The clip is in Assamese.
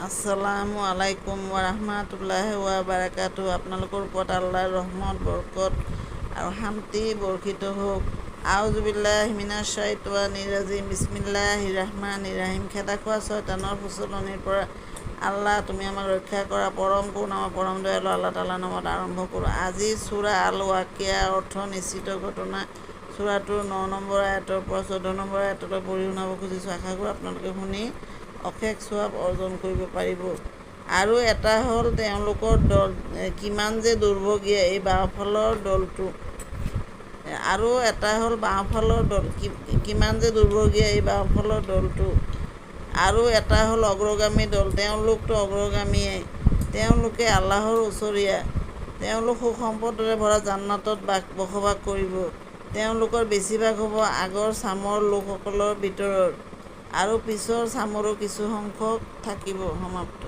আসসালামু আলাইকুম ওয়াৰাহমাতুল্লাহি ওয়াবাৰাকাতু। আপোনালোকৰ ওপৰত আল্লাহৰ ৰহমত বৰকত আৰু শান্তি বৰ্ষিত হওক। আউযু বিল্লাহি মিনাশ শাইতানিৰ ৰাজিম। বিসমিল্লাহিৰ ৰাহমানিৰ ৰাহিম। খেদা খোৱা শয়তানৰ প্ৰচলনিৰ পৰা আল্লাহ তুমি আমাক ৰক্ষা কৰা। পৰম কৰুণাময় পৰম দয়ালু আল্লাহ তাআলাৰ নামত আৰম্ভ কৰোঁ। আজি সূৰা আল ৱাকিয়া অৰ্থ নিশ্চিত ঘটনা। সূৰাটোৰ 9 নম্বৰ আয়াতৰ পৰা 14 নম্বৰ আয়াতলৈ পঢ়ি শুনাব খুজিছোঁ। আশা কৰোঁ আপোনালোকে শুনি অশেষ সৱাব অৰ্জন কৰিব পাৰিব। আৰু এটা হ'ল তেওঁলোকৰ দল কিমান যে দুৰ্ভগীয়া এই বাওঁফালৰ দলটো। আৰু এটা হ'ল বাওঁফালৰ দল কিমান যে দুৰ্ভগীয়া এই বাওঁফালৰ দলটো। আৰু এটা হ'ল অগ্ৰগামী দল, তেওঁলোকতো অগ্ৰগামীয়ে, তেওঁলোকে আল্লাহৰ ওচৰীয়া। তেওঁলোক সুখ সম্পদৰে ভৰা জান্নাতত বসবাস কৰিব। তেওঁলোকৰ বেছিভাগ হ'ব আগৰ চামৰ লোকসকলৰ ভিতৰৰ, আৰু পিছৰ চামৰো কিছু সংখ্যক থাকিব। সমাপ্ত।